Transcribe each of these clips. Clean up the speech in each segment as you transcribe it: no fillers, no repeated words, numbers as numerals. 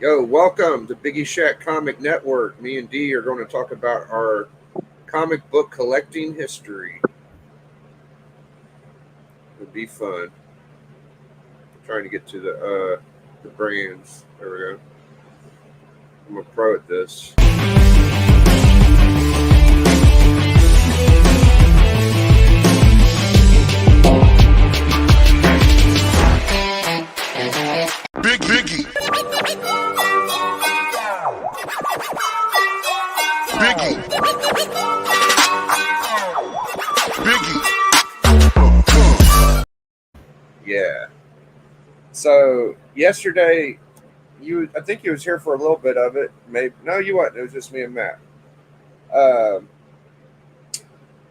Yo, welcome to Biggie Shack Comic Network. Me and D are going to talk about our comic book collecting history. It'll be fun. Trying to get to the brands. There we go. I'm a pro at this. Biggie. Biggie. Yeah. So yesterday, I think you was here for a little bit of it. Maybe no, you wasn't. It was just me and Matt. Um,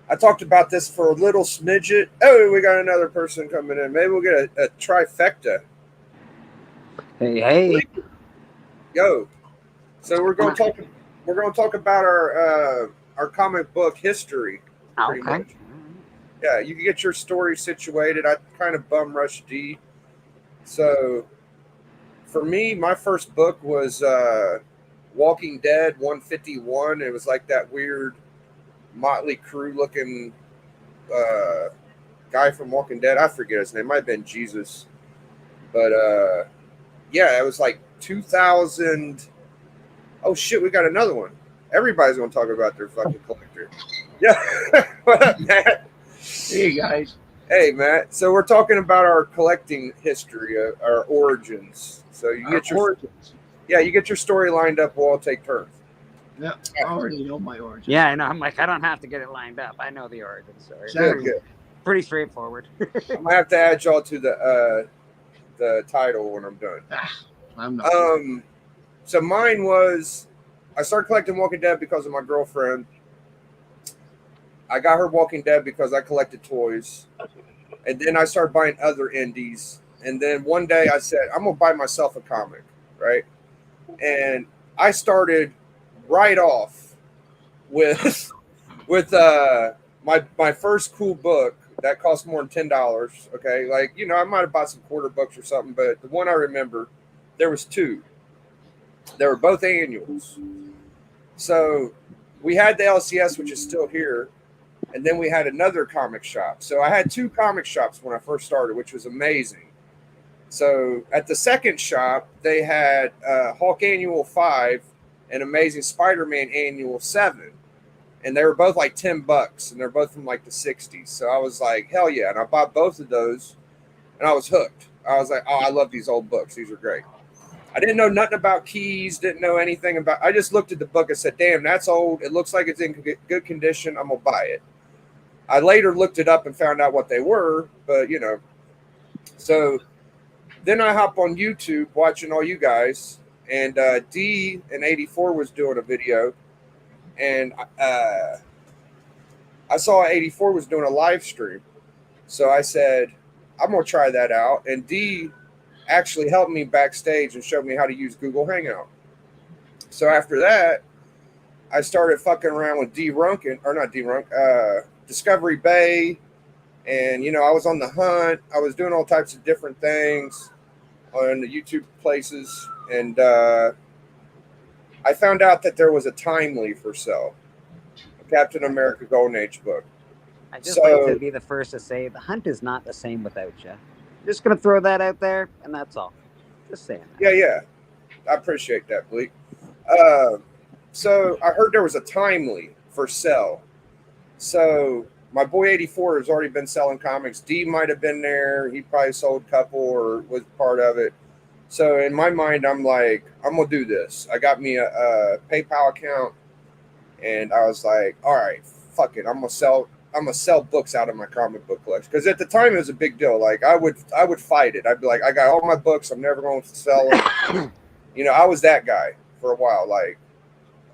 I talked about this for a little smidget. Oh, we got another person coming in. Maybe we'll get a trifecta. Hey. Yo. So we're going to talk. We're going to talk about our comic book history. Pretty much. Yeah, you can get your story situated. I kind of bum rushed D. So for me, my first book was Walking Dead 151. It was like that weird Motley Crue looking guy from Walking Dead. I forget his name. It might have been Jesus. But yeah, it was like 2000. Oh shit, we got another one. Everybody's gonna talk about their fucking collector. Yeah. What up, Matt? Hey guys. Hey Matt. So we're talking about our collecting history, our origins. So you get your origins. Yeah, you get your story lined up. We'll all take turns. Yeah, I already know my origin. Yeah, I know. I'm like, I don't have to get it lined up. I know the origin story. Good. Pretty straightforward. I'm gonna have to add y'all to the title when I'm done. I'm not. So mine was, I started collecting Walking Dead because of my girlfriend. I got her Walking Dead because I collected toys. And then I started buying other indies. And then one day I said, I'm going to buy myself a comic, right? And I started right off with my first cool book that cost more than $10. Okay, like, you know, I might have bought some quarter books or something, but the one I remember, there was two. They were both annuals. So we had the LCS, which is still here, and then we had another comic shop. So I had two comic shops when I first started, which was amazing. So at the second shop, they had Hulk Annual 5 and Amazing Spider-Man Annual 7. And they were both like $10, and they're both from like the 60s. So I was like, hell yeah. And I bought both of those, and I was hooked. I was like, oh, I love these old books. These are great. I didn't know nothing about keys, didn't know anything about. I just looked at the book and said, damn, that's old. It looks like it's in good condition. I'm going to buy it. I later looked it up and found out what they were, but, you know. So then I hop on YouTube watching all you guys, and D in 84 was doing a video, and I saw 84 was doing a live stream. So I said, I'm going to try that out. And D actually helped me backstage and showed me how to use Google Hangout. So after that, I started fucking around with Discovery Bay. And, you know, I was on the hunt. I was doing all types of different things on the YouTube places. And I found out that there was a timely for sale, a Captain America Golden Age book. I just like to be the first to say the hunt is not the same without you. Just going to throw that out there, and that's all. Just saying that. Yeah. I appreciate that, Bleak. So I heard there was a timely for sale. So my boy 84 has already been selling comics. D might have been there. He probably sold a couple or was part of it. So in my mind, I'm like, I'm going to do this. I got me a PayPal account, and I was like, all right, fuck it. I'm going to sell books out of my comic book collection. Because at the time, it was a big deal. Like, I would fight it. I'd be like, I got all my books. I'm never going to sell them. You know, I was that guy for a while. Like,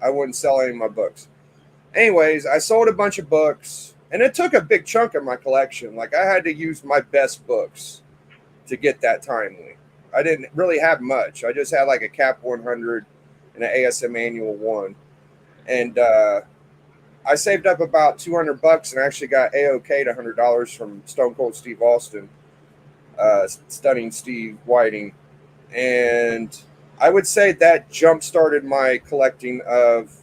I wouldn't sell any of my books. Anyways, I sold a bunch of books. And it took a big chunk of my collection. Like, I had to use my best books to get that timely. I didn't really have much. I just had like a Cap 100 and an ASM Annual 1. And I saved up about $200 and actually got AOK'd $100 from Stone Cold Steve Austin, Stunning Steve Whiting. And I would say that jump started my collecting of.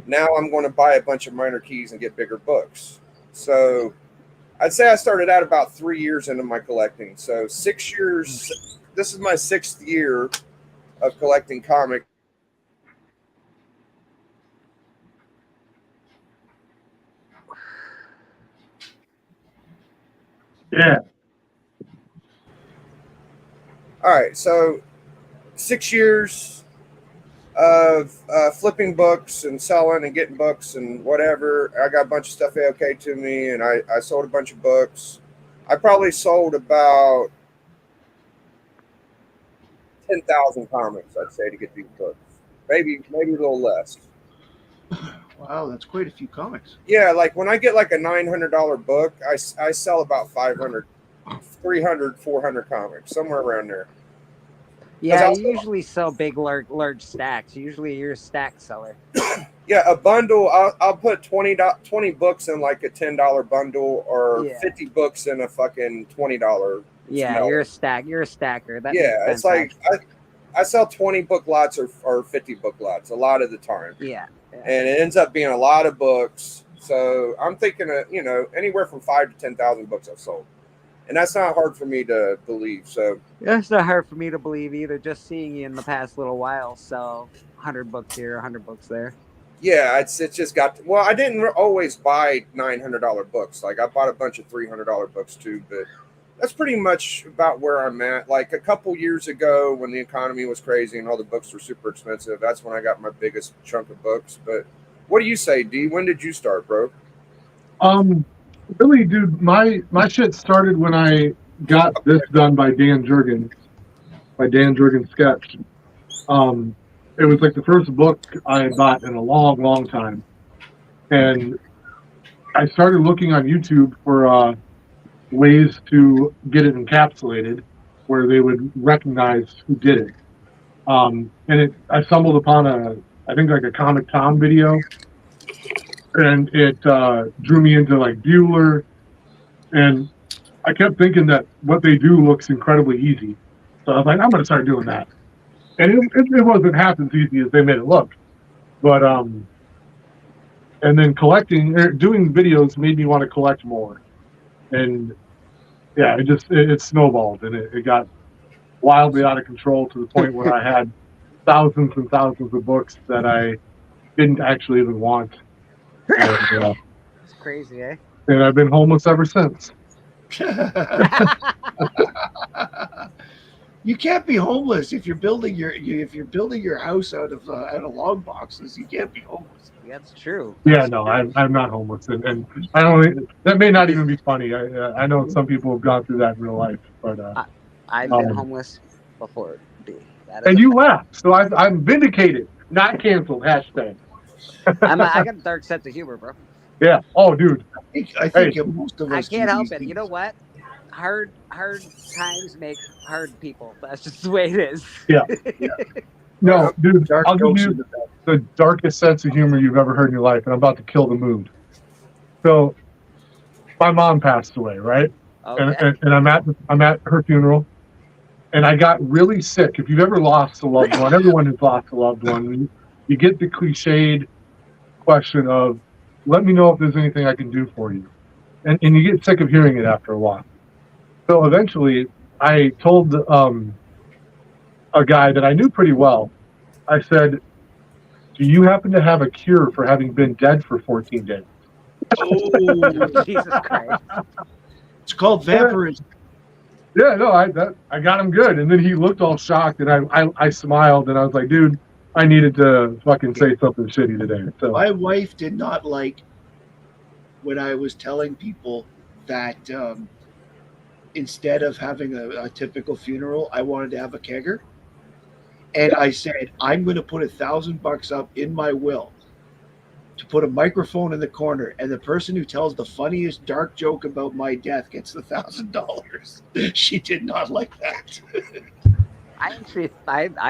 Now I'm going to buy a bunch of minor keys and get bigger books. So I'd say I started out about 3 years into my collecting. So 6 years. This is my 6th year of collecting comics. Yeah. All right, so 6 years of flipping books and selling and getting books and whatever. I got a bunch of stuff AOK to me, and I sold a bunch of books. I probably sold about 10,000 comics, I'd say, to get these books. Maybe a little less. Wow, that's quite a few comics. Yeah, like when I get like a $900 book, I sell about 500, 300, 400 comics, somewhere around there. Yeah, you usually sell big, large stacks. Usually you're a stack seller. Yeah, a bundle, I'll put 20 books in like a $10 bundle, or 50 books in a fucking $20. Yeah, you're a stacker. That yeah, makes it's sense, like I sell 20 book lots or 50 book lots a lot of the time. Yeah. And it ends up being a lot of books. So I'm thinking of, anywhere from 5 to 10,000 books I've sold. And that's not hard for me to believe. So it's not hard for me to believe either. Just seeing you in the past little while sell 100 books here, 100 books there. Yeah, it's just got. Well, I didn't always buy $900 books. Like I bought a bunch of $300 books too. But that's pretty much about where I'm at. Like a couple years ago, when the economy was crazy and all the books were super expensive, that's when I got my biggest chunk of books. But what do you say, D? When did you start, bro? Really, dude, my shit started when I got this done by Dan Jurgens Sketch. It was like the first book I had bought in a long, long time. And I started looking on YouTube for ways to get it encapsulated where they would recognize who did it. And I stumbled upon I think like a Comic Tom video. And it drew me into like Bueller, and I kept thinking that what they do looks incredibly easy. So I was like, I'm going to start doing that. And it wasn't half as easy as they made it look. But and then doing videos made me want to collect more. And yeah, it snowballed, and it got wildly out of control to the point where I had thousands and thousands of books that I didn't actually even want. And, it's crazy, eh? And I've been homeless ever since. You can't be homeless if you're building your house out of log boxes. You can't be homeless. That's true. Yeah, no, I'm not homeless, and I don't. That may not even be funny. I know some people have gone through that in real life, but I've been homeless before. And you laughed, so I'm vindicated, not canceled. Hashtag. I got a dark sense of humor, bro. Yeah. Oh, dude. I think most of us. I can't help it. You know what? Hard times make hard people. That's just the way it is. Yeah. No, dude. I'll give you the darkest sense of humor you've ever heard in your life, and I'm about to kill the mood. So, my mom passed away, right? Okay. And I'm at her funeral, and I got really sick. If you've ever lost a loved one, everyone has lost a loved one. You get the cliched question of, let me know if there's anything I can do for you. And you get sick of hearing it after a while. So eventually, I told a guy that I knew pretty well, I said, do you happen to have a cure for having been dead for 14 days? Oh, Jesus Christ. It's called vampirism. Yeah, no, I got him good. And then he looked all shocked, and I smiled, and I was like, dude, I needed to fucking say something shitty today. So my wife did not like when I was telling people that instead of having a typical funeral, I wanted to have a kegger. And I said, I'm going to put $1,000 up in my will to put a microphone in the corner, and the person who tells the funniest dark joke about my death gets the $1,000. She did not like that. I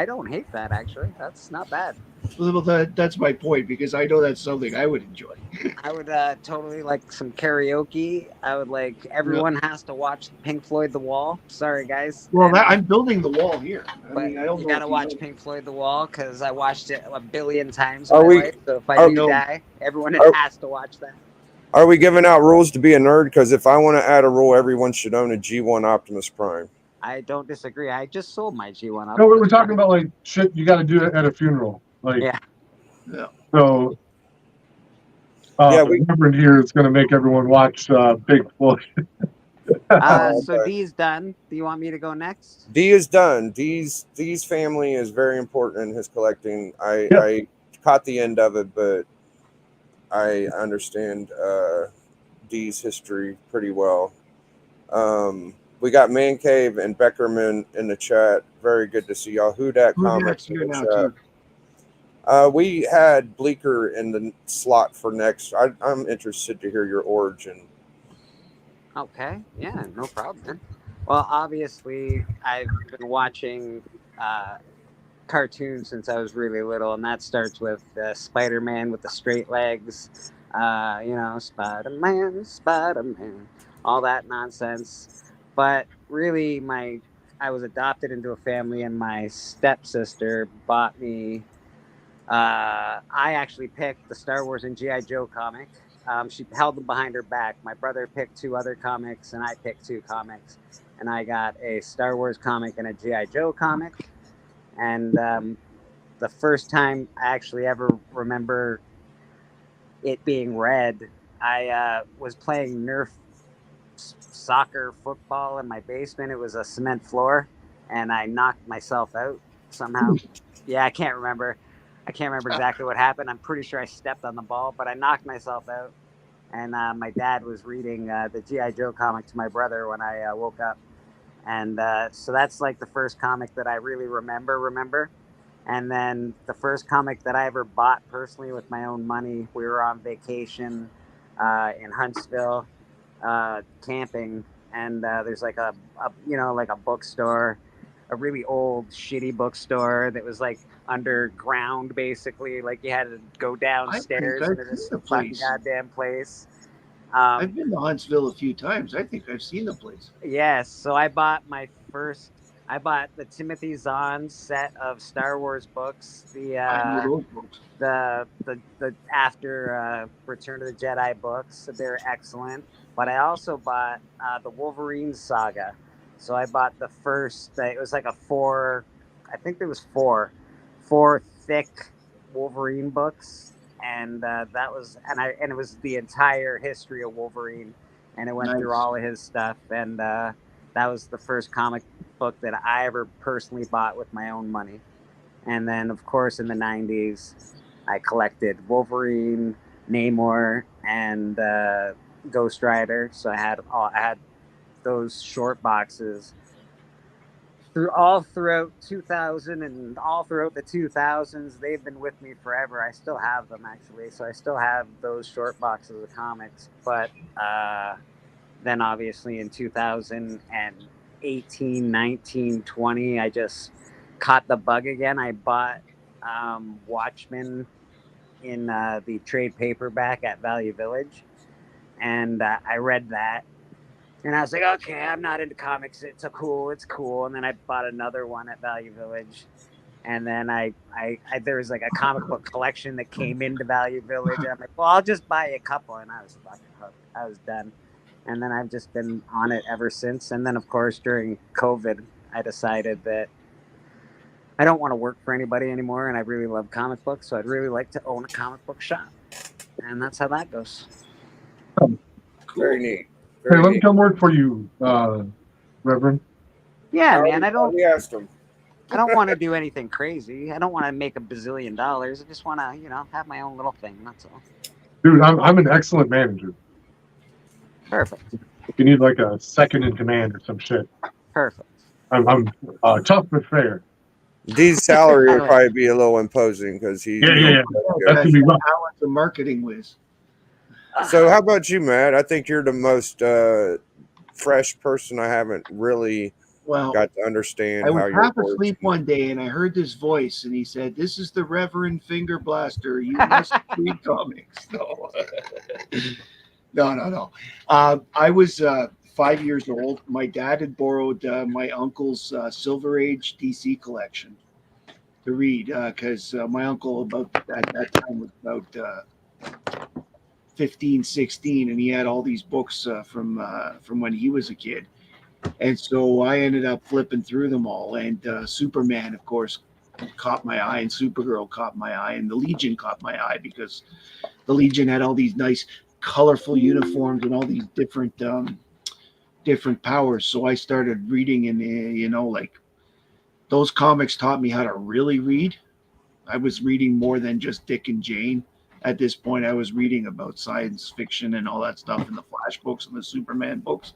don't hate that, actually. That's not bad. Well, that's my point because I know that's something I would enjoy. I would totally like some karaoke. I would like Yeah. everyone has to watch Pink Floyd The Wall. Sorry guys. Well, And, I'm building the wall here. I but mean, I don't you know gotta if you watch know. Pink Floyd The Wall because I watched it a billion times in Are my we? life. So if I Are, do No. die, everyone Are- has to watch that. are we giving out rules to be a nerd? Because if I want to add a rule, everyone should own a G1 Optimus Prime. I don't disagree. I just sold my G1 up. No, we're talking about like shit you got to do it at a funeral. Like, Yeah. Yeah. so Yeah, the Reverend here is going to make everyone watch Big Floyd. So okay. D's done. Do you want me to go next? D is done. D's family is very important in his collecting. Yeah. I caught the end of it, but I understand D's history pretty well. We got Man Cave and Beckerman in the chat. Very good to see y'all. Who dat Who's comics in here the now chat. too? We had Bleeker in the slot for next. I'm interested to hear your origin. Okay. Yeah, no problem, man. Well, obviously, I've been watching cartoons since I was really little, and that starts with Spider-Man with the straight legs. Spider-Man, Spider-Man, all that nonsense. But really, I was adopted into a family, and my stepsister bought me. I actually picked the Star Wars and GI Joe comic. She held them behind her back. My brother picked two other comics, and I picked two comics. And I got a Star Wars comic and a GI Joe comic. And the first time I actually ever remember it being read, I was playing Nerf soccer football in my basement. It was a cement floor, and I knocked myself out somehow. Yeah, I can't remember exactly what happened. I'm pretty sure I stepped on the ball, but I knocked myself out. And my dad was reading the GI Joe comic to my brother when I woke up. And so that's like the first comic that I really remember. And then the first comic that I ever bought personally with my own money, we were on vacation in Huntsville, camping, and there's like a bookstore, a really old shitty bookstore that was like underground basically. Like you had to go downstairs I've into this seen the fucking place. goddamn place. I've been to Huntsville a few times. I think I've seen the place. Yes, so I bought the Timothy Zahn set of Star Wars books, I know those books. the after Return of the Jedi books. They're excellent. But I also bought the Wolverine saga. So I bought the first. It was like a four. I think there was four thick Wolverine books, and that was and it was the entire history of Wolverine, and it went through Nice. all of his stuff, and that was the first comic book that I ever personally bought with my own money. And then, of course, in the 90s, I collected Wolverine, Namor, and Ghost Rider. So I had those short boxes throughout 2000 and all throughout the 2000s. They've been with me forever. I still have them, actually. So I still have those short boxes of comics. But then, obviously, in 2018, 19, 20, I just caught the bug again. I bought Watchmen in the trade paperback at Value Village, and I read that, and I was like, okay, I'm not into comics. It's cool. And then I bought another one at Value Village, and then I there was like a comic book collection that came into Value Village, and I'm like, well, I'll just buy a couple, and I was fucking hooked. I was done. And then I've just been on it ever since. And then, of course, during COVID, I decided that I don't want to work for anybody anymore, and I really love comic books, so I'd really like to own a comic book shop. And that's how that goes. Very neat. Hey, let me come work for you, Reverend. Yeah, man, I don't asked him. want to do anything crazy. I don't want to make $1 bazillion. I just want to, have my own little thing. That's all. Dude, I'm an excellent manager. Perfect. If you need like a second in command or some shit, Perfect. I'm tough but fair. D's salary would probably be a little imposing because he. Yeah. That's gonna be rough. Alan's a marketing whiz. So, how about you, Matt? I think you're the most fresh person I haven't really Well, got to understand I how was your half words. asleep one day and I heard this voice and he said, "This is the Reverend Finger Blaster. You must read comics." No, no. I was 5 years old. My dad had borrowed my uncle's Silver Age DC collection to read because my uncle about at that time was about 15, 16, and he had all these books from when he was a kid. And so I ended up flipping through them all. And Superman, of course, caught my eye, and Supergirl caught my eye, and the Legion caught my eye because the Legion had all these nice, colorful uniforms and all these different powers. So I started reading, and like those comics taught me how to really read. I was reading more than just Dick and Jane. At this point, I was reading about science fiction and all that stuff in the Flash books and the Superman books.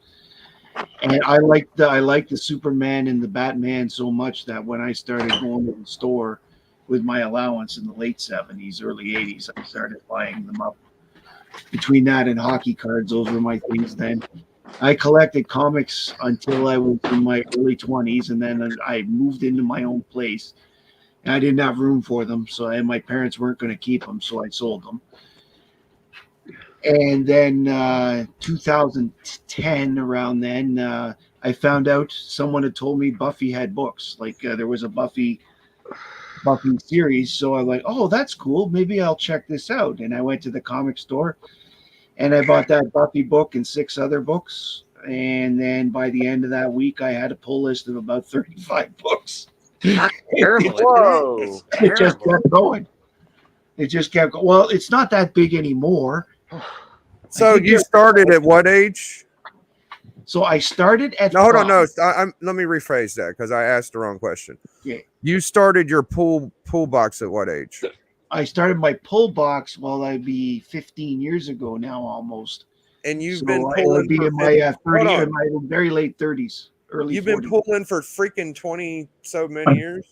And I liked the Superman and the Batman so much that when I started going to the store with my allowance in the late 70s, early 80s, I started buying them up. Between that and hockey cards, those were my things then. I collected comics until I was in my early 20s, and then I moved into my own place. And I didn't have room for them, and my parents weren't going to keep them, so I sold them. And then 2010, around then, I found out someone had told me Buffy had books. Like there was a Buffy series, so I'm like, oh, that's cool. Maybe I'll check this out. And I went to the comic store, and I bought that Buffy book and 6 other books. And then by the end of that week, I had a pull list of about 35 books. Terrible. Whoa. It's It just terrible. kept going. It just kept going. Well, it's not that big anymore. So you started at what age? So I started at No, hold on. No, 5. let me rephrase that because I asked the wrong question. Yeah. You started your pool box at what age? I started my pull box, well, that'd be 15 years ago now, almost. And you've So been I pulling would be for in my 30, hold on. in my very late 30s, early You've 40s. been pulling for freaking 20 so many years.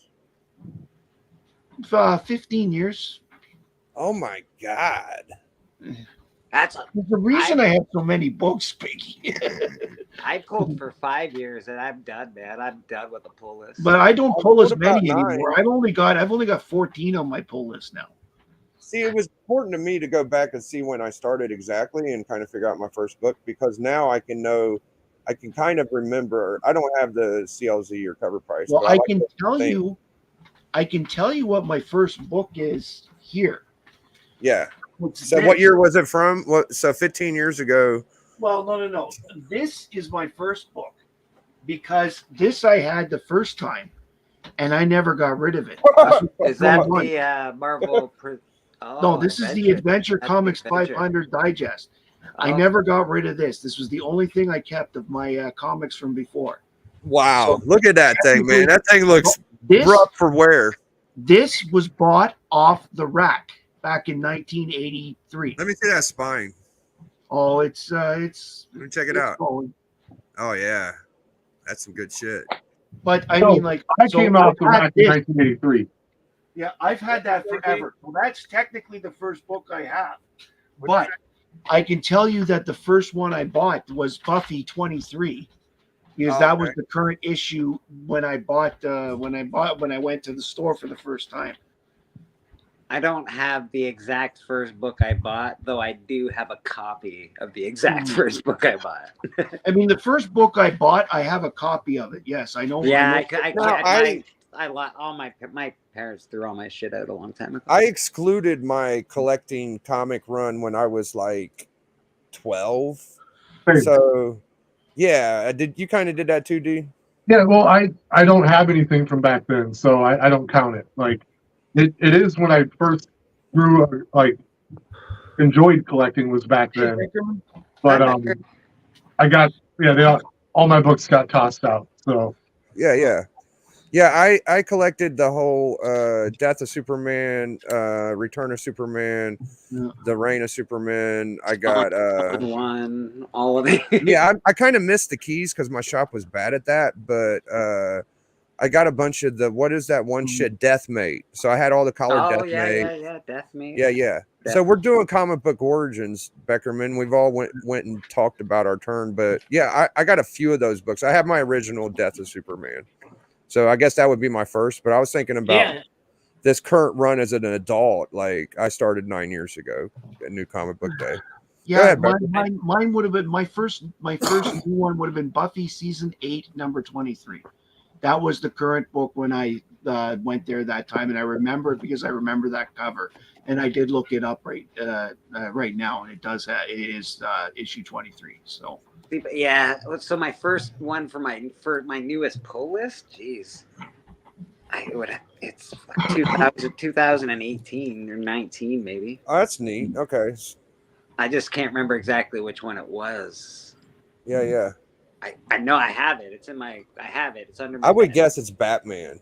15 years. Oh my god! That's There's the reason I have so many books, Piggy. I pulled for 5 years and I'm done, man. I'm done with the pull list. But I don't pull What as about many 9? anymore. I've only got 14 on my pull list now. See, it was important to me to go back and see when I started exactly and kind of figure out my first book because now I can kind of remember. I don't have the CLZ or cover price. Well, but I like can to tell you what my first book is here. Yeah. What's So this? what year was it from? So 15 years ago. Well, no. This is my first book because this I had the first time, and I never got rid of it. Is that the Marvel? No, this is the Adventure Comics 500 Digest. I never got rid of this. This was the only thing I kept of my comics from before. Wow. So, look at that thing, man. That thing looks rough for wear. This was bought off the rack back in 1983. Let me see that spine. Oh, it's Let me check it out. Going. Oh yeah. That's some good shit. But I So, mean, like, I came out the rack in 1983. Yeah, I've had that forever. Well, that's technically the first book I have. But I can tell you that the first one I bought was Buffy 23, because that was the current issue when I went to the store for the first time. I don't have the exact first book I bought, though I do have a copy of the exact first book I bought. I mean, the first book I bought, I have a copy of it. Yes, I know. Yeah, my parents threw all my shit out a long time ago. I excluded my collecting comic run when I was like 12. Same. So yeah, you kind of did that too, D? Yeah, well, I don't have anything from back then, so I don't count it. Like it is when I first grew enjoyed collecting was back then. But I got all my books got tossed out. So Yeah. I collected the whole Death of Superman, Return of Superman, the Reign of Superman. I got one, all of it. Yeah, I kind of missed the keys because my shop was bad at that, but I got a bunch of the what is that one shit Deathmate. So I had all the collared Oh Deathmate. yeah, Deathmate. Yeah. So we're doing comic book origins, Beckerman. We've all went and talked about our turn, but yeah, I got a few of those books. I have my original Death of Superman. So I guess that would be my first, but I was thinking about this current run as an adult. Like I started 9 years ago, a new comic book day. Yeah, ahead, mine would have been my first new one would have been Buffy season 8, number 23. That was the current book when I went there that time, and I remember it because I remember that cover, and I did look it up right now, and it is issue 23. So yeah, so my first one for my newest pull list, jeez, it's 2018 or 19 maybe. Oh, that's neat. Okay. I just can't remember exactly which one it was. Yeah. I know I have it. It's under my I would bed. guess it's Batman.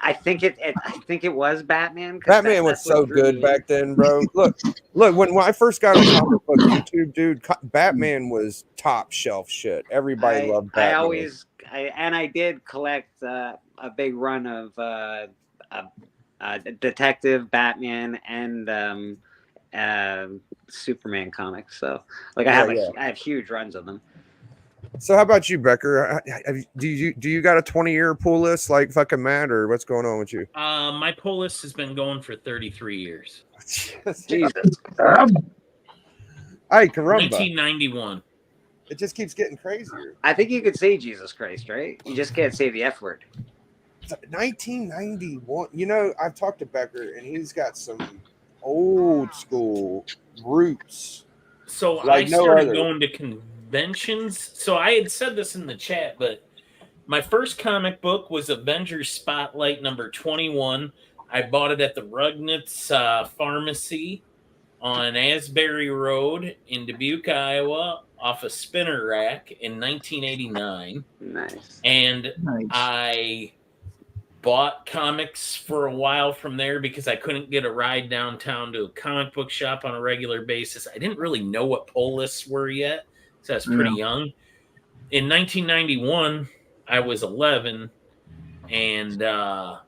I think it was Batman. Batman was so good back then, bro. Look, when I first got on comic book YouTube, dude, Batman was top shelf shit. Everybody loved Batman. I did collect a big run of Detective, Batman, and Superman comics. So like I have huge runs of them. So how about you, Becker? Do you got a 20-year pull list like fucking Matt, or what's going on with you? My pull list has been going for 33 years. Jesus. Ay, caramba. 1991. It just keeps getting crazier. I think you could say Jesus Christ, right? You just can't say the F word. 1991. You know, I've talked to Becker, and he's got some old school roots. So like I started going to conventions. So I had said this in the chat, but my first comic book was Avengers Spotlight number 21. I bought it at the Rugnitz Pharmacy on Asbury Road in Dubuque, Iowa, off a spinner rack in 1989. Nice. And I bought comics for a while from there because I couldn't get a ride downtown to a comic book shop on a regular basis. I didn't really know what pull lists were yet, so I was pretty young. In 1991, I was 11, and at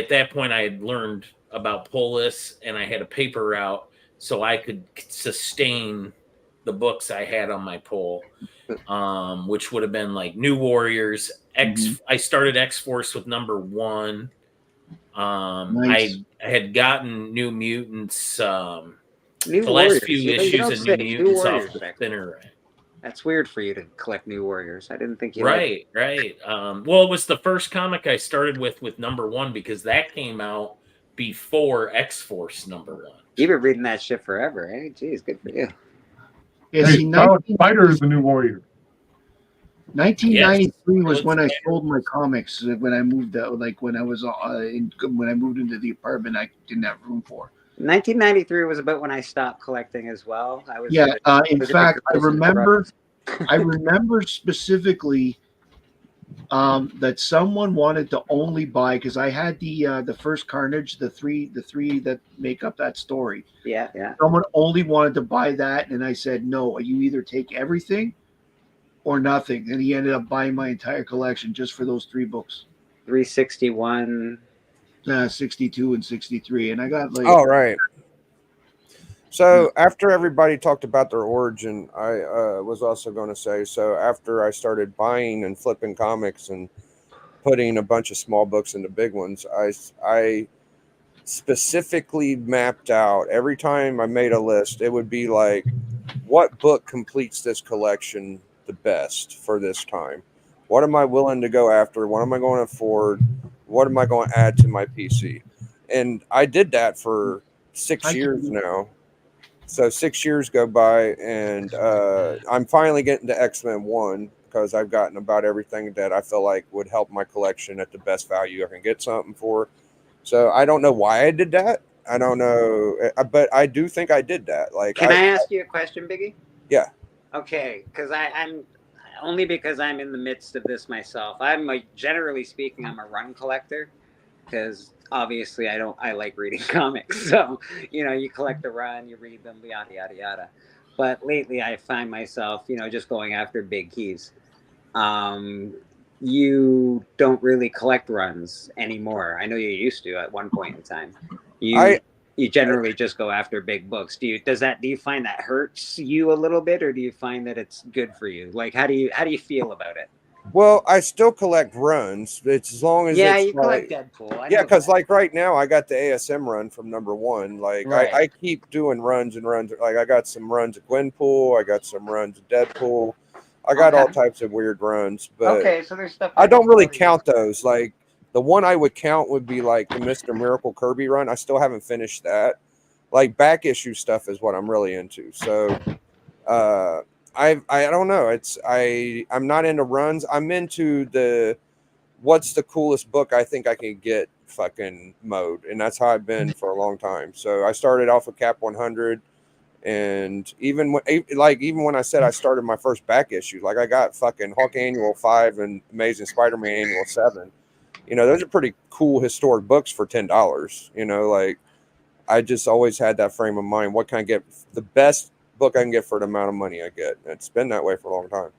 that point I had learned about pull lists, and I had a paper route so I could sustain the books I had on my pull, which would have been like New Warriors, I started X-Force with number 1. I had gotten New Mutants, the last few issues of New Mutants off the spinner. That's weird for you to collect New Warriors. I didn't think you right. Well, it was the first comic I started with number 1 because that came out before X-Force number 1. You've been reading that shit forever, eh? Jeez, good for you. Yeah, Spider is the New Warrior. 1993 was when I sold my comics. When I moved out, like when I was when I moved into the apartment, I didn't have room for. 1993 was about when I stopped collecting as well. In fact, I remember specifically that someone wanted to only buy because I had the first Carnage, the three that make up that story. Yeah. Someone only wanted to buy that, and I said no. You either take everything or nothing, and he ended up buying my entire collection just for those 3 books. 361, 62 and 63, and I got like. Oh right. So after everybody talked about their origin, I was also going to say, so after I started buying and flipping comics and putting a bunch of small books into big ones, I specifically mapped out every time I made a list, it would be like, what book completes this collection the best for this time? What am I willing to go after? What am I going to afford? What am I going to add to my PC? And I did that for 6 years now. So 6 years go by, and I'm finally getting to X-Men 1 because I've gotten about everything that I feel like would help my collection at the best value I can get something for. So I don't know why I did that. I don't know, but I do think I did that. Like, can I ask you a question, Biggie? Yeah. Okay, because I'm only because I'm in the midst of this myself. Generally speaking, I'm a run collector because obviously I like reading comics. So, you collect the run, you read them, yada, yada, yada. But lately I find myself, just going after big keys. you don't really collect runs anymore. I know you used to at one point in time. I You generally just go after big books. Do you find that hurts you a little bit, or do you find that it's good for you? Like, how do you feel about it? well, I still collect runs. It's as long as Yeah, it's you collect like, Deadpool. I yeah, know because that. like right now I got the ASM run from #1. Like Right. I keep doing runs and runs. Like I got some runs at Gwenpool, I got some runs at Deadpool. I got all Okay. types of weird runs, but Okay, so there's stuff I that don't really totally count those. Like the one I would count would be like the Mr. Miracle Kirby run. I still haven't finished that. Like back issue stuff is what I'm really into. So uh I don't know. I'm not into runs. I'm into the what's the coolest book I think I can get fucking mode. And that's how I've been for a long time. So I started off with Cap 100. And even when I said I started my first back issue, like I got fucking Hulk Annual 5 and Amazing Spider-Man Annual 7. You know, those are pretty cool historic books for $10. You know, like I just always had that frame of mind. What can I get? The best book I can get for the amount of money I get. It's been that way for a long time.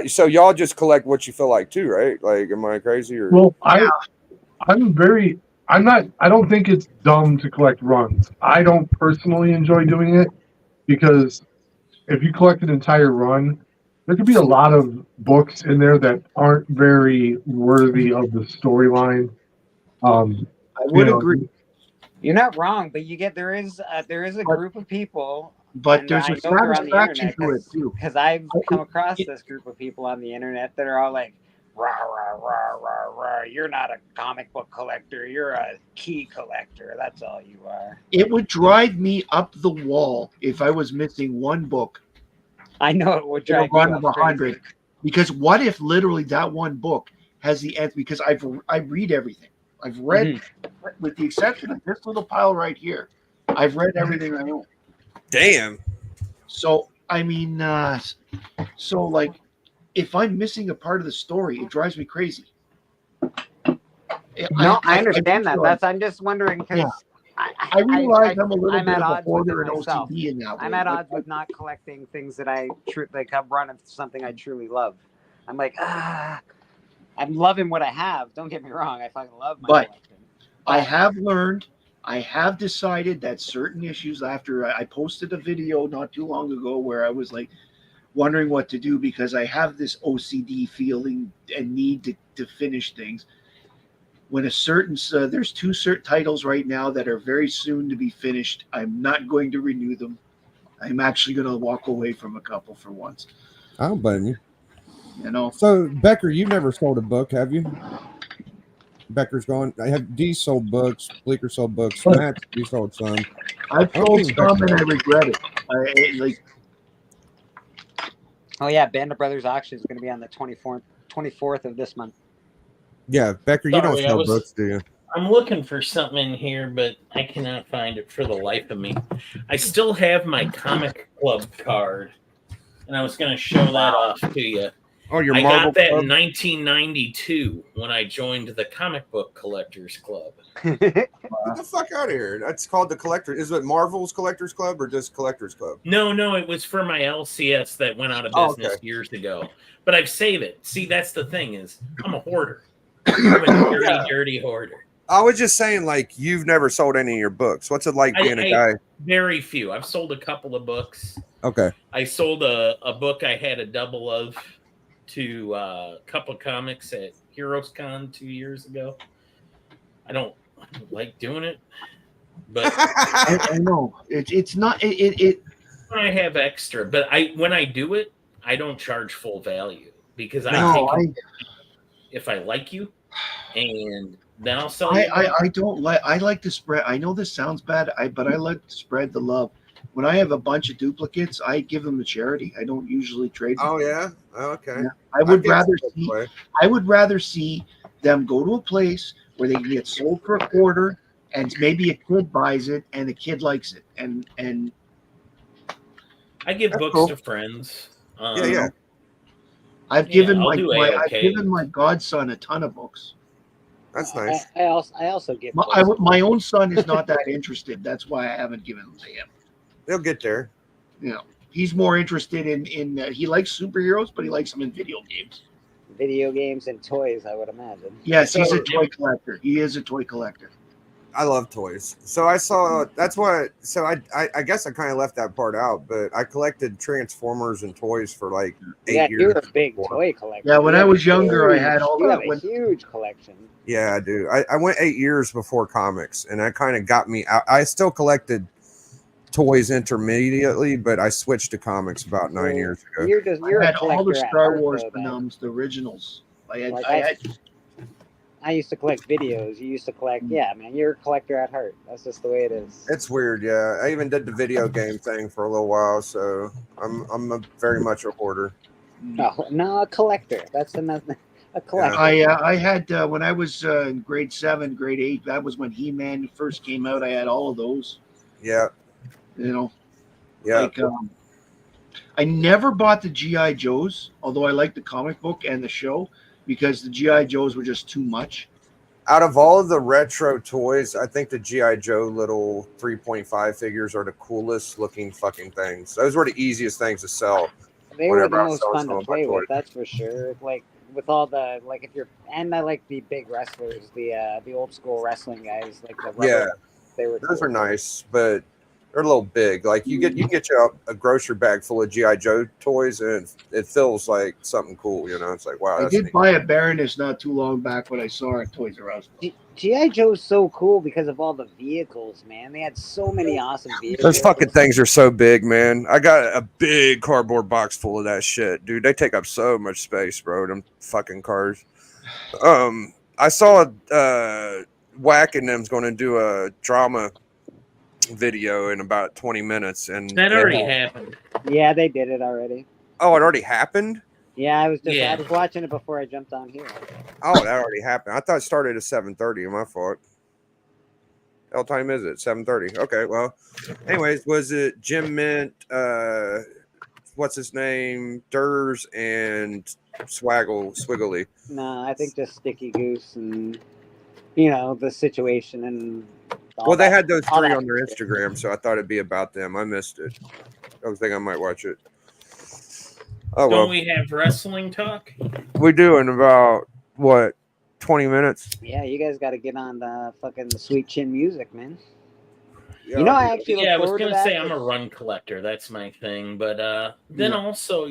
So y'all just collect what you feel like too, right? Like, am I crazy or? Well, I don't think it's dumb to collect runs. I don't personally enjoy doing it because if you collect an entire run, there could be a lot of books in there that aren't very worthy of the storyline. I would agree. You're not wrong, but there is a group of people, But and there's I a know they're on the satisfaction internet to it too. because I've come across this group of people on the internet that are all like, rah rah rah rah rah. You're not a comic book collector. You're a key collector. That's all you are. It would drive me up the wall if I was missing one book I know it would in a drive run you of up crazy. 100. Because what if literally that one book has the answer? Because I read everything. I've read, with the exception of this little pile right here, I've read everything I own. Damn. So I mean, so like, if I'm missing a part of the story, it drives me crazy. No, I understand that. I'm just wondering because Yeah. I realize I'm a little I'm bit at of a odds with it hoarder and myself. OCD in that way. I'm at odds with not collecting things that I like. I'm running something I truly love. I'm like, I'm loving what I have. Don't get me wrong. I fucking love my collection. I have learned, I have decided that certain issues, after I posted a video not too long ago where I was like wondering what to do because I have this OCD feeling and need to finish things. When a certain, there's two certain titles right now that are very soon to be finished. I'm not going to renew them. I'm actually going to walk away from a couple for once. I don't blame you. You know. So Becker, you've never sold a book, have you? Becker's going. I have D sold books. Bleeker sold books. Matt, you sold some. I've sold some and I regret it. Oh yeah, Band of Brothers auction is going to be on the 24th of this month. Yeah, Becker, you don't sell books, do you? I'm looking for something in here, but I cannot find it for the life of me. I still have my comic club card, and I was going to show that off to you. Oh, your I Marvel got that club? in 1992 when I joined the Comic Book Collectors Club. Get the fuck out of here. That's called the Collector. Is it Marvel's Collectors Club or just Collectors Club? No, it was for my LCS that went out of business years ago. But I've saved it. See, that's the thing is I'm a hoarder. I'm a dirty hoarder. I was just saying, like, you've never sold any of your books. What's it like being a guy? Very few. I've sold a couple of books. Okay. I sold a book I had a double of to a couple of comics at Heroes Con 2 years ago. I don't like doing it, but I know it's not it. I have extra, but when I do it, I don't charge full value because if I like you, and then I'll sell. I don't like. I like to spread. I know this sounds bad, but I like to spread the love. When I have a bunch of duplicates, I give them to charity. I don't usually trade them. Oh yeah, okay. Yeah. I would rather see them go to a place where they can get sold for a quarter, and maybe a kid buys it and the kid likes it, and I give books to friends. Yeah. I've given my godson a ton of books. That's nice. I also give. My own son is not that interested. That's why I haven't given them to him. They'll get there. Yeah. He's more interested in he likes superheroes, but he likes them in video games. Video games and toys, I would imagine. Yes, he's a So- toy collector. He is a toy collector. I love toys. So I saw that's what. So I guess I kind of left that part out, but I collected Transformers and toys for like 8 Yeah, years. you're a big before. toy collector. Yeah, when You I have was a younger, I huge- had all You that. have a huge collection. Yeah, I do. I went 8 years before comics, and that kind of got me out. I still collected toys intermediately, but I switched to comics about 9 years ago. You're I a had all the collector at Star heart, Wars though, then. Phenoms, the originals. Like, I had I used to collect videos. You used to collect, yeah, man. You're a collector at heart. That's just the way it is. It's weird, yeah. I even did the video game thing for a little while, so I'm very much a hoarder. No, a collector. That's another a collector. I had when I was in grade 7, grade 8. That was when He-Man first came out. I had all of those. Yeah, You know, yeah. like I never bought the GI Joes, although I liked the comic book and the show, because the GI Joes were just too much. Out of all of the retro toys, I think the G.I. Joe little 3.5 figures are the coolest looking fucking things. Those were the easiest things to sell. They were the whenever I most saw fun some to of my play with, toys. that's for sure. Like with all the if you're and I like the big wrestlers, the old school wrestling guys, like the rubber. Yeah. They were Those cool. are nice, but they're a little big. Like you can get you a grocery bag full of G.I. Joe toys, and it feels like something cool. You know, it's like wow. I That's did neat. buy a Baroness not too long back when I saw her at Toys R Us. G.I. Joe's so cool because of all the vehicles, man. They had so many awesome vehicles. Those fucking things are so big, man. I got a big cardboard box full of that shit, dude. They take up so much space, bro. Them fucking cars. I saw Whack and them's going to do a drama video in about 20 minutes, and That already happened. Yeah, they did it already. oh, it already happened. Yeah, I was Yeah. watching it before I jumped on here. Oh, that already happened. I thought it started at 7:30. My fault. What time is it? 7:30. Okay, well, anyways, was it Jim Mint, what's his name, Durs, and Swiggly? No, I think just Sticky Goose and the situation and. Well, they had those all three that on their shit. Instagram, so I thought it'd be about them. I missed it. I was thinking I might watch it. Oh well, Don't we have wrestling talk? we do in about what 20 minutes. Yeah, you guys got to get on the fucking Sweet Chin music, man. Yeah, I actually look Yeah, I was forward to gonna that. say I'm a run collector. That's my thing. But then also,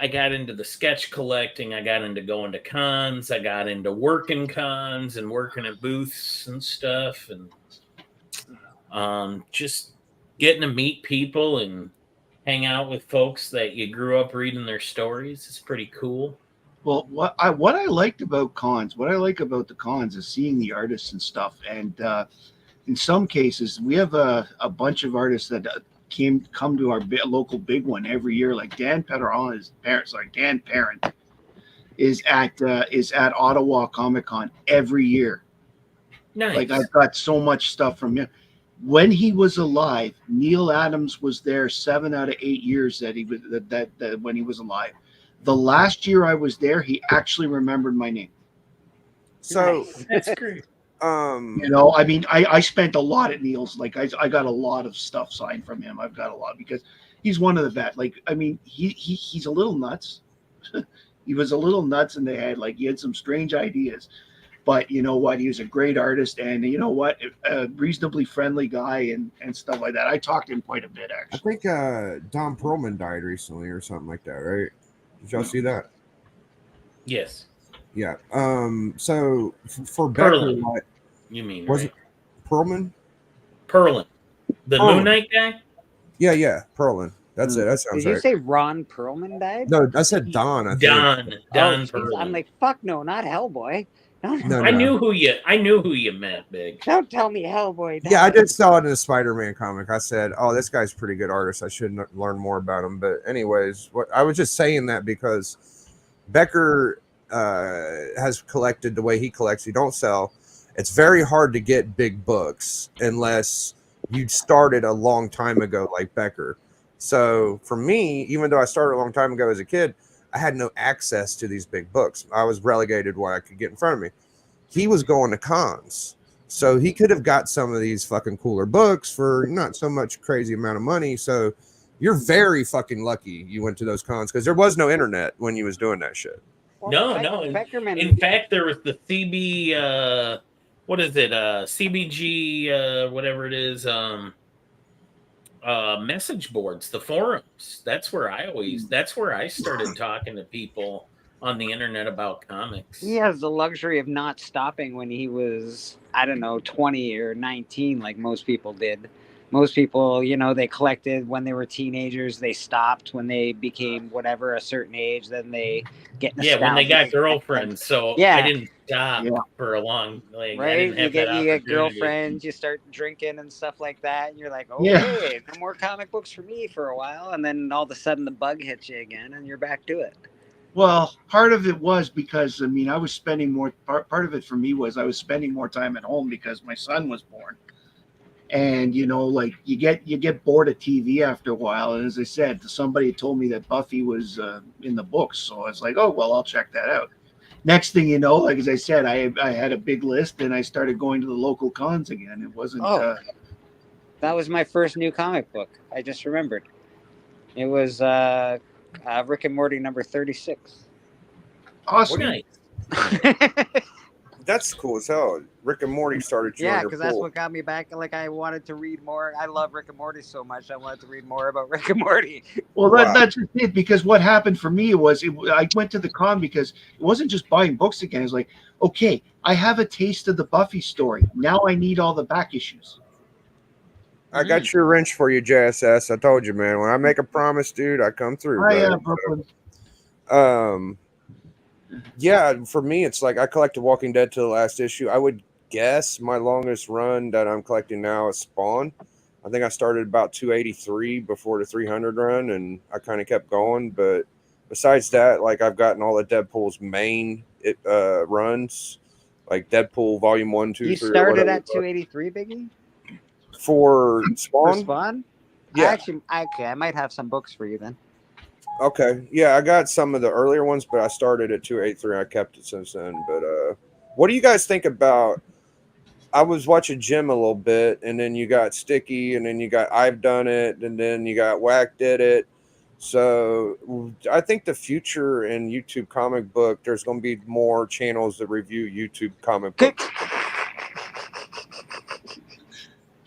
I got into the sketch collecting. I got into going to cons. I got into working cons and working at booths and stuff, and just getting to meet people and hang out with folks that you grew up reading their stories. It's pretty cool. Well, what I liked about cons, what I like about the cons is seeing the artists and stuff. And in some cases, we have a bunch of artists that come to our local big one every year. Like Dan Parent is at Ottawa Comic Con every year. Nice. Like I've got so much stuff from him. When he was alive, Neil Adams was there 7 out of 8 years that he was that when he was alive. The last year I was there, he actually remembered my name. So, That's great. I mean, I spent a lot at Neil's. Like I got a lot of stuff signed from him. I've got a lot because he's one of the best. Like, I mean, he's a little nuts. He was a little nuts in the head. Like he had some strange ideas, but you know what? He was a great artist, and you know what? A reasonably friendly guy and stuff like that. I talked to him quite a bit, I actually. think Don Perlman died recently or something like that, right? Did y'all see that? Yes. Yeah. So for Becker, Perlin. what You mean was right? it? Perlman? Perlin, the Perlin. Moon Knight guy? Yeah, Perlin. That's it. That sounds Did you right. say Ron Perlman died? No, I said Don. I think. Don Jeez. Perlin. I'm like, fuck no, not Hellboy. No. I knew who you meant, Big. Don't tell me Hellboy died. Yeah, I did saw it in a Spider-Man comic. I said, "Oh, this guy's a pretty good artist. I should learn more about him." But anyways, what I was just saying that because Becker has collected the way he collects. He don't sell. It's very hard to get big books unless you started a long time ago, like Becker. So for me, even though I started a long time ago as a kid, I had no access to these big books. I was relegated what I could get in front of me. He was going to cons. So he could have got some of these fucking cooler books for not so much crazy amount of money. So You're very fucking lucky you went to those cons because there was no internet when you was doing that shit. No. In fact, there was the CB, what is it? CBG, whatever it is, message boards, the forums. That's where I started talking to people on the internet about comics. He has the luxury of not stopping when he was, I don't know, 20 or 19, like most people did. Most people, they collected when they were teenagers. They stopped when they became whatever a certain age. Then they get nostalgic. Yeah, when they got girlfriends. So Yeah. I didn't stop for a long. Like, right? I didn't have You get girlfriends. You start drinking and stuff like that. And you're like, okay, no more comic books for me for a while. And then all of a sudden the bug hits you again, and you're back to it. Well, part of it was because I was spending more. Part of it for me was I was spending more time at home because my son was born. And like you get bored of TV after a while. And as I said, somebody told me that Buffy was in the books, so I was like, oh well, I'll check that out. Next thing you know, like as I said, I had a big list, and I started going to the local cons again. It wasn't. That was my first new comic book. I just remembered. It was Rick and Morty number 36. Awesome. Nice. That's cool as hell. Rick and Morty started you. Yeah, because that's what got me back. Like I wanted to read more. I love Rick and Morty so much. I wanted to read more about Rick and Morty. Well, that's just it. Because what happened for me was I went to the con because it wasn't just buying books again. It was like, okay, I have a taste of the Buffy story. Now I need all the back issues. I got your wrench for you, JSS. I told you, man. When I make a promise, dude, I come through. Brooklyn. Yeah, for me, it's like I collected Walking Dead to the last issue. I would guess my longest run that I'm collecting now is Spawn. I think I started about 283 before the 300 run, and I kind of kept going. But besides that, like I've gotten all of Deadpool's main runs, like Deadpool Volume 1, 2, 3. You started at 283, Biggie? For Spawn? For Spawn? Yeah. I might have some books for you then. Okay. Yeah, I got some of the earlier ones, but I started at 283. I kept it since then. But what do you guys think about? I was watching Jim a little bit, and then you got Sticky, and then you got I've Done It, and then you got Whack Did It. So I think the future in YouTube comic book, there's going to be more channels that review YouTube comic books.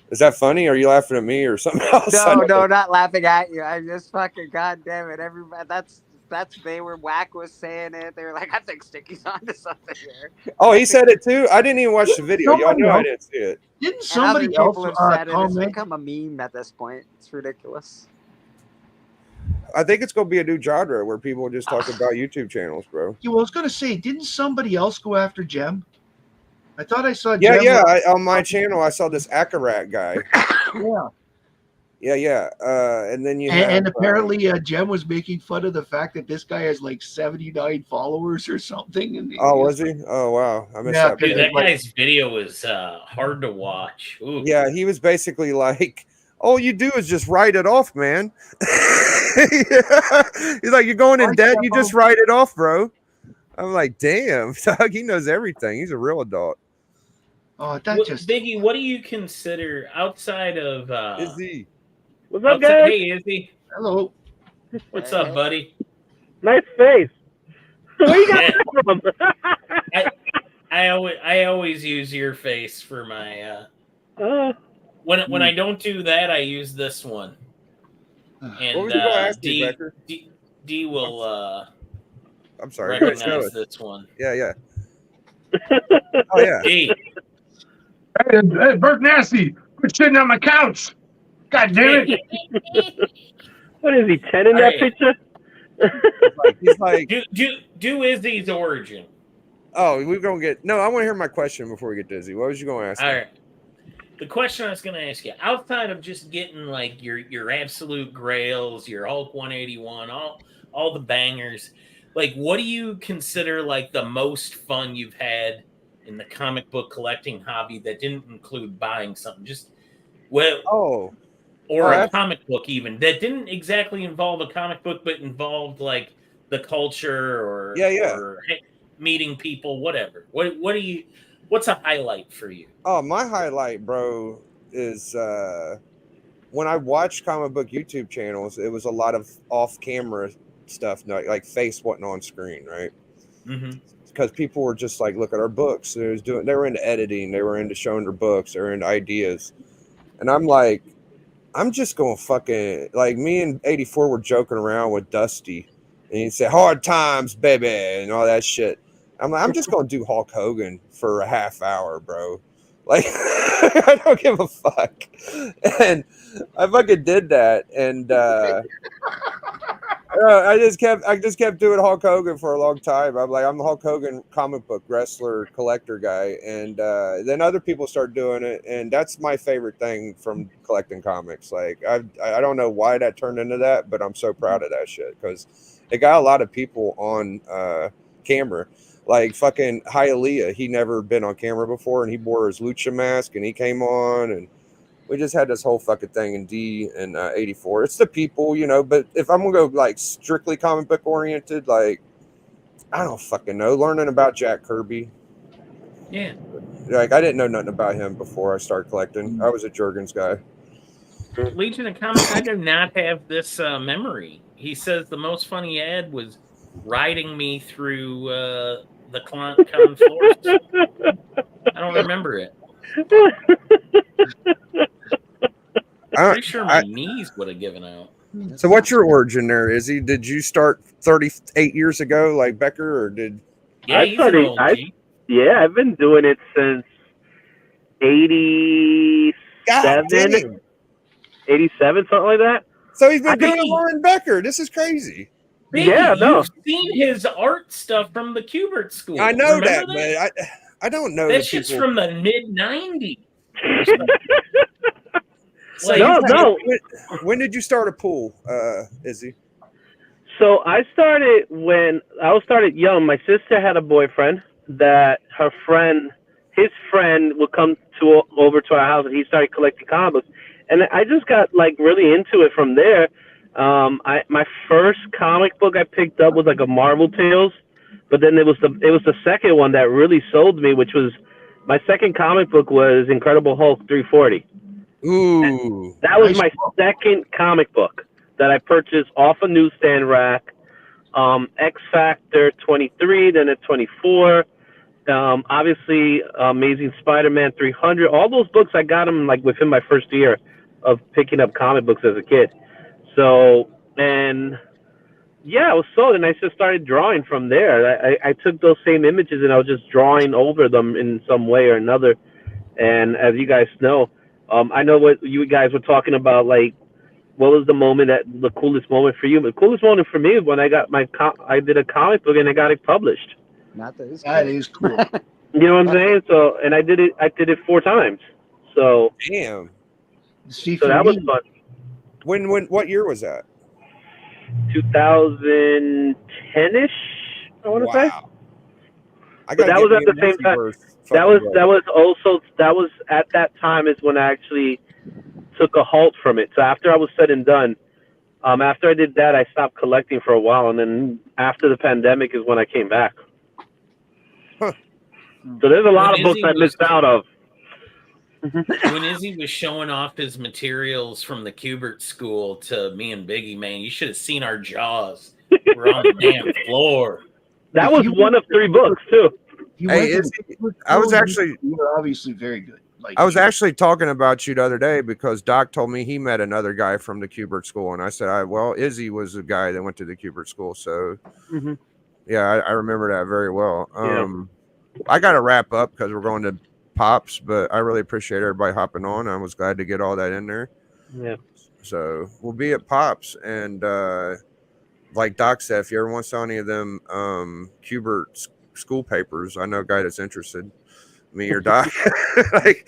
Is that funny? Are you laughing at me or something else? No, not laughing at you. I just fucking goddamn it. Everybody, that's Whack was saying it. They were like, I think Sticky's onto something here. Oh, he said it too. I didn't even watch the video. Y'all know I didn't see it. Didn't somebody else have said it? It's become a meme at this point. It's ridiculous. I think it's going to be a new genre where people just talk about YouTube channels, bro. Yeah, well, I was going to say, didn't somebody else go after Jem? I thought I saw. Yeah. On my channel, I saw this Akarat guy. Yeah. And then and apparently, Jem was making fun of the fact that this guy has like 79 followers or something. And was he? Oh wow, I missed that. Dude, that guy's video was hard to watch. Ooh. Yeah, he was basically like, all you do is just write it off, man. He's like, you're going in debt, you just write it off, bro. I'm like, damn, Doug, he knows everything. He's a real adult. Oh, Biggie, what do you consider outside of Izzy? What's up, guys? Hey, Izzy. Hello. What's up, buddy? Nice face. Where you got that from? I always use your face for my when I don't do that, I use this one. And what was you gonna ask me, Becker? D will I'm sorry, recognize this one. Yeah. Oh yeah. D. Hey, Bert Nasty, quit sitting on my couch. God damn it. What is he, 10 in that picture? He's like do Izzy's origin. Oh, we're gonna get I want to hear my question before we get to Izzy. What was you gonna ask? All right. The question I was gonna ask you, outside of just getting like your absolute grails, your Hulk 181, all the bangers, like what do you consider like the most fun you've had in the comic book collecting hobby that didn't include buying something? Just a comic book even that didn't exactly involve a comic book, but involved like the culture or meeting people, whatever. What's a highlight for you? Oh, my highlight, bro, is when I watched comic book YouTube channels, it was a lot of off-camera stuff, like face wasn't on screen, right? Mm-hmm. Because people were just like, look at our books. They were into editing, they were into showing their books, they were into ideas, and I'm like, I'm just going fucking, like, me and 84 were joking around with Dusty, and he'd say hard times, baby, and all that shit. I'm like, I'm just gonna do Hulk Hogan for a half hour, bro. Like, I don't give a fuck. And I fucking did that, and I just kept doing Hulk Hogan for a long time. I'm like, I'm the Hulk Hogan comic book wrestler collector guy, and then other people start doing it, and that's my favorite thing from collecting comics. Like, I don't know why that turned into that, but I'm so proud of that shit because it got a lot of people on camera. Like fucking Hialeah, he never been on camera before, and he wore his lucha mask, and he came on, and we just had this whole fucking thing in D and 84. It's the people, you know, but if I'm gonna go like strictly comic book oriented, like, I don't fucking know, learning about Jack Kirby. Yeah. Like, I didn't know nothing about him before I started collecting. I was a Jurgens guy. Legion of Comics, I do not have this memory. He says the most fun he had was riding me through the con floors. I don't remember it. I'm pretty sure my knees would have given out. So what's your origin there, Izzy? Did you start 38 years ago like Becker, or did... Yeah, he's an old G. Yeah, I've been doing it since 87, 87, something like that. So he's been doing Warren Becker. This is crazy. Biggie, yeah, no. You've seen his art stuff from the Kubert School. I know that, but I don't know. That shit's from the mid-90s. Like, no. When did you start a pool, Izzy? So I started when I started young. My sister had a boyfriend that his friend would come over to our house, and he started collecting comic books. And I just got like really into it from there. My first comic book I picked up was like a Marvel Tales, but then it was the second one that really sold me, which was my second comic book was Incredible Hulk 340. Ooh, and that was my second comic book that I purchased off a newsstand rack. X Factor 23, then at 24. Obviously, Amazing Spider-Man 300. All those books I got them like within my first year of picking up comic books as a kid. So, and yeah, I was sold, and I just started drawing from there. I took those same images and I was just drawing over them in some way or another. And as you guys know, I know what you guys were talking about, like, what was the coolest moment for you? The coolest moment for me was when I got I did a comic book and I got it published. That is cool. You know what I'm saying? So, and I did it 4 times. So, damn. So that was fun. What year was that? 2010-ish, I want to say. But that was at the same time. That was at that time is when I actually took a halt from it. So after I was said and done, after I did that, I stopped collecting for a while, and then after the pandemic is when I came back. Huh. So there's a lot of books I missed out of. When Izzy was showing off his materials from the Kubert School to me and Biggie, man, you should have seen our jaws. We're on the damn floor. That was one of 3 books too. Hey, I was actually, you were obviously very good. Like, I was actually talking about you the other day because Doc told me he met another guy from the Kubert School, and I said, well, Izzy was the guy that went to the Kubert School, so yeah, I remember that very well. I got to wrap up because we're going to Pops, but I really appreciate everybody hopping on. I was glad to get all that in there. Yeah. So we'll be at Pops, and like Doc said, if you ever want to sell any of them Kubert school papers, I know a guy that's interested. Me or Doc. like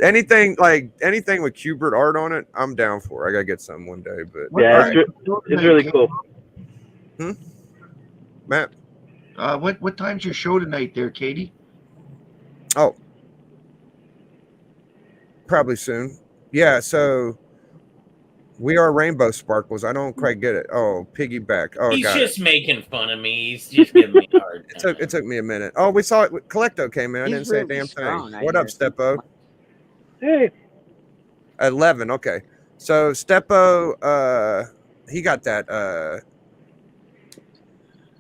anything with Kubert art on it, I'm down for. I gotta get some one day. But yeah, it's really cool. Matt, what time's your show tonight, there, Katie? Oh, probably soon. Yeah, so we are Rainbow Sparkles. I don't quite get it. Oh, piggyback. Oh, he's just making fun of me. He's just giving me a hard time. It took me a minute. Oh, we saw it. Collecto came in. I didn't say a damn thing. What up, Steppo? Hey. 11. Okay. So Steppo, he got that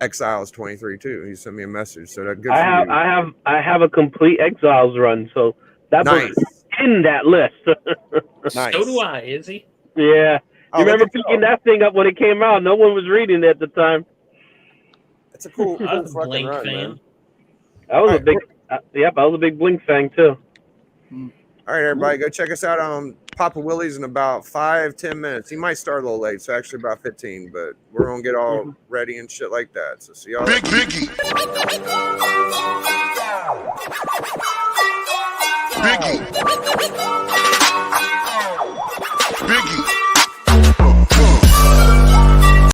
Exiles 23 too. He sent me a message. So that's good for you. I have a complete Exiles run, so that Nice. book's in that list. Nice. So do I, Izzy. Yeah. Oh, You look remember at picking y'all. that thing up when it came out? No one was reading it at the time. It's a cool I was a fucking Blink run, fan. man. I was All a big, I was a big Blink fan too. All right, everybody, go check us out on Papa Willie's in about 5-10 minutes. He might start a little late, so actually about 15, but we're gonna get all ready and shit like that. So see y'all. Big Biggie. Biggie.